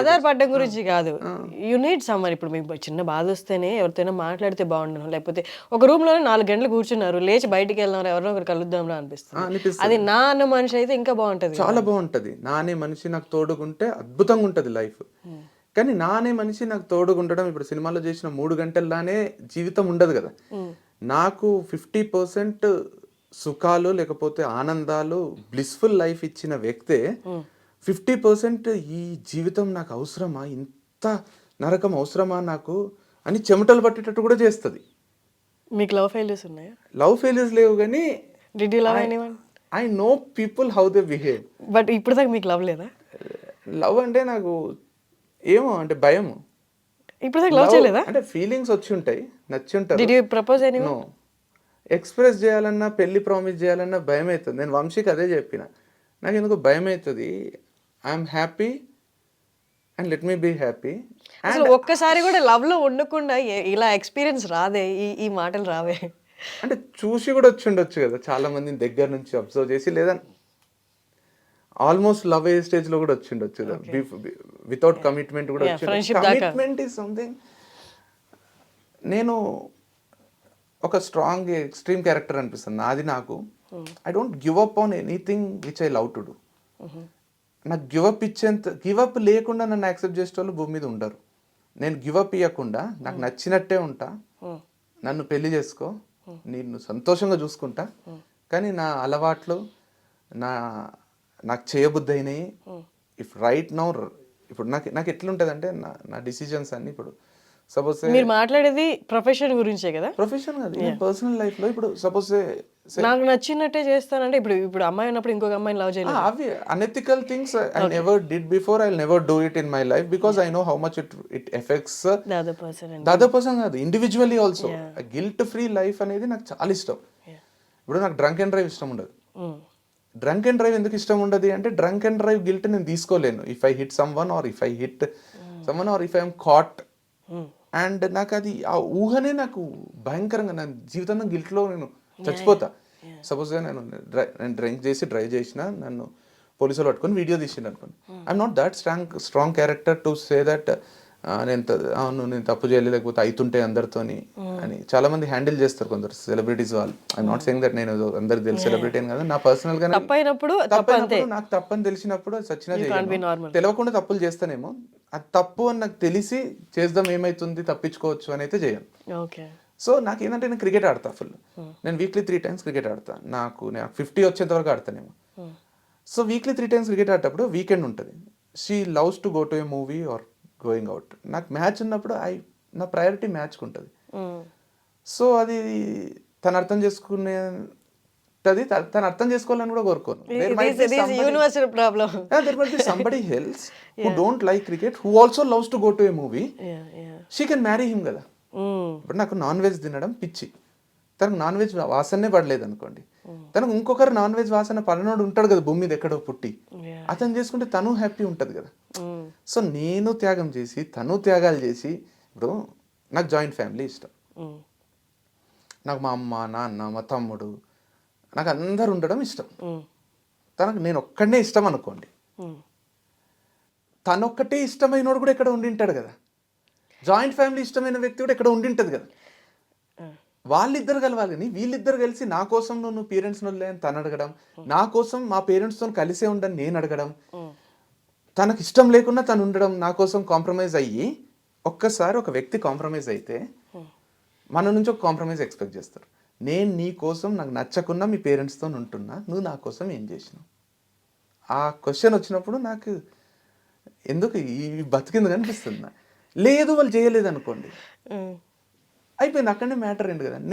ఆధారపడడం గురించి కాదు. You need someone. ఇప్పుడు మీకు చిన్న బాధ వస్తేనే ఎవరితోనైనా మాట్లాడితే బాగుండును. లేకపోతే ఒక రూమ్‌లోనే 4 గంటలు కూర్చున్నారు. లేచి బయటికి వెళ్దాంరా ఎవరినో ఒకరు కలుద్దాంరా అనిపిస్తుంది. అనిపిస్తది. అది నా అన్న మనిషి అయితే ఇంకా బాగుంటది. చాలా బాగుంటది. నా అనే మనిషి నాకు తోడుగుంటే అద్భుతంగా ఉంటది లైఫ్. కానీ నా అనే మనిషి నాకు తోడుగుండడం ఇప్పుడు సినిమాలో చేసిన 3 గంటల్లానే జీవితం ఉండదు కదా. నాకు 50% సుఖాలు లేకపోతే ఆనందాలు బ్లిస్ఫుల్ లైఫ్ ఇచ్చిన వ్యక్తే 50% ఈ జీవితం నాకు అవసరమా, ఇంత నరకం అవసరమా నాకు అని చెమటలు పట్టేటట్టు కూడా చేస్తుంది. మీకు లవ్ ఫెయిల్యూర్స్ ఉన్నాయా? లవ్ ఫెయిల్యూర్స్ లేవు కానీ did you love anyone? I know people how they behave. But ఇప్పుడు దాకా మీకు లవ్ లేదా? లవ్ అంటే నాకు ఏమో అంటే భయము. ఇప్పుడు దాకా లవ్ చేయలేదా? అంటే ఫీలింగ్స్ వచ్చి ఉంటాయి, నచ్చి ఉంటారు. Did you propose anyone? No. Express చేయాలన్నా పెళ్లి ప్రామిస్ చేయాలన్నా భయం అవుతుంది. నేను వంశీకి అదే చెప్పిన, నాకు ఎందుకు భయం అవుతుంది. I'm happy and let me be happy. అసలు ఒక్కసారి కూడా లవ్ లో ఉండకుండా ఇలా ఎక్స్పీరియన్స్ రాదే, ఈ మాటలు రావే? అంటే చూసి కూడా వచ్చి ఉండొచ్చు కదా, చాలా మందిని దగ్గర నుంచి అబ్జర్వ్ చేసి, లేదా ఆల్మోస్ట్ లవ్ అయ్యే స్టేజ్ లో కూడా వచ్చి ఉండొచ్చు కదా, వితౌట్ కమిట్మెంట్ కూడా వచ్చి. Commitment is something. నేను ఒక స్ట్రాంగ్ ఎక్స్ట్రీమ్ క్యారెక్టర్ అనిపిస్తుంది నాది. నాకు I don't give up on anything which I love to do. నాకు గివప్ ఇచ్చేంత, గివప్ లేకుండా నన్ను యాక్సెప్ట్ చేసే వాళ్ళు భూమి మీద ఉండరు. నేను గివప్ ఇవ్వకుండా నాకు నచ్చినట్టే ఉంటా, నన్ను పెళ్లి చేసుకో, నేను సంతోషంగా చూసుకుంటా. కానీ నా అలవాట్లు నాకు చేయబుద్ధి అయినాయి. ఇఫ్ రైట్ నౌ ఇప్పుడు నాకు ఎట్లుంటుంది అంటే నా డిసిజన్స్ అన్ని, ఇప్పుడు సపోజ్ మీరు మాట్లాడేది ప్రొఫెషన్ గురించే కదా? ప్రొఫెషన్ కాదు, పర్సనల్ లైఫ్ లో. ఇప్పుడు సపోజ్ నాకు నచ్చినట్టే చేస్తానంటే ఇప్పుడు అమ్మాయి ఉన్నప్పుడు ఇంకొక అమ్మాయిని లవ్ చేయలేదు. అవి unethical things I never did before. I'll never do it in my life because I know how much it affects the other person. The other person కాదు, individually also. Guilt free life అనేది నాకు చాలా ఇష్టం. ఇప్పుడు నాకు drunk and drive ఇష్టం ఉండదు. Drunk and drive ఎందుకు ఇష్టం ఉండదు అంటే, డ్రంక్ అండ్ డ్రైవ్ గిల్ట్ నేను తీసుకోలేను. If I hit someone or if I hit someone or if I'm caught. And నాకు అది ఆ ఊహనే నాకు భయంకరంగా, నా జీవితంలో గిల్ట్లో నేను చచ్చిపోతా. సపోజ్ నేను డ్రింక్ చేసి డ్రైవ్ చేసిన, నన్ను పోలీసులు పట్టుకొని వీడియో తీసిండు అనుకోండి, I'm not that strong character to say that నేను తప్పు చేయలేదు లేకపోతే అవుతుంటే అందరితోని అని. చాలా మంది హ్యాండిల్ చేస్తారు కొందరు సెలబ్రిటీస్ వాళ్ళు. ఐఎమ్ నాట్ సేయింగ్ దట్ నేను అందరికి తెలిసి సెలబ్రిటీ అని కదా. నా పర్సనల్ గా తప్పైనప్పుడు నాకు తప్పని తెలిసినప్పుడు సచ్చినా తెలియకుండా తప్పులు చేస్తానేమో, అది తప్పు అని నాకు తెలిసి చేద్దాం, ఏమైతుంది తప్పించుకోవచ్చు అని అయితే చేయను. సో నాకు ఏంటంటే నేను క్రికెట్ ఆడతా ఫుల్. నేను వీక్లీ 3 times క్రికెట్ ఆడతా. నాకు 50 వచ్చేంత వరకు ఆడతానేమో. సో వీక్లీ 3 times క్రికెట్ ఆడేటప్పుడు వీకెండ్ ఉంటుంది. She loves to go to a movie or going out. నాకు మ్యాచ్ ఉన్నప్పుడు నా ప్రయారిటీ మ్యాచ్కి ఉంటుంది. సో అది తను అర్థం చేసుకునేది, తను అర్థం చేసుకోవాలని కూడా కోరుకోను. Somebody else who don't like cricket who also loves to go to a movie, she can marry him కదా. ఇప్పుడు నాకు నాన్ వెజ్ తినడం పిచ్చి, తనకు నాన్ వెజ్ వాసనే పడలేదు అనుకోండి, తనకు ఇంకొకరు నాన్ వెజ్ వాసన పడనోడు ఉంటాడు కదా భూమి మీద ఎక్కడో పుట్టి, అతను చేసుకుంటే తను హ్యాపీ ఉంటుంది కదా. సో నేను త్యాగం చేసి తను త్యాగాలు చేసి, ఇప్పుడు నాకు జాయింట్ ఫ్యామిలీ ఇష్టం. నాకు మా అమ్మ నాన్న మా తమ్ముడు నాకు అందరు ఉండడం ఇష్టం. తనకు నేను ఒక్కడనే ఇష్టం అనుకోండి, తనొక్కటే ఇష్టమైనోడు కూడా ఎక్కడ ఉండింటాడు కదా. జాయింట్ ఫ్యామిలీ ఇష్టమైన వ్యక్తి కూడా ఎక్కడ ఉండింటది కదా. వాళ్ళిద్దరు కలవాలి కానీ వీళ్ళిద్దరు కలిసి నా కోసం నువ్వు పేరెంట్స్ వదిలే అని తను అడగడం, నా కోసం మా పేరెంట్స్తో కలిసే ఉండని నేను అడగడం, తనకు ఇష్టం లేకుండా తను ఉండడం, నా కోసం కాంప్రమైజ్ అయ్యి. ఒక్కసారి ఒక వ్యక్తి కాంప్రమైజ్ అయితే మన నుంచి ఒక కాంప్రమైజ్ ఎక్స్పెక్ట్ చేస్తారు. నేను నీ కోసం నాకు నచ్చకుండా మీ పేరెంట్స్తో ఉంటున్నా, నువ్వు నా కోసం ఏం చేసినావు? ఆ క్వశ్చన్ వచ్చినప్పుడు నాకు ఎందుకు ఈ బతికింది అనిపిస్తుంది. లేదు వాళ్ళు చేయలేదు అనుకోండి, అయిపోయింది, అక్కడనే మ్యాటర్ ఏంటి కదా.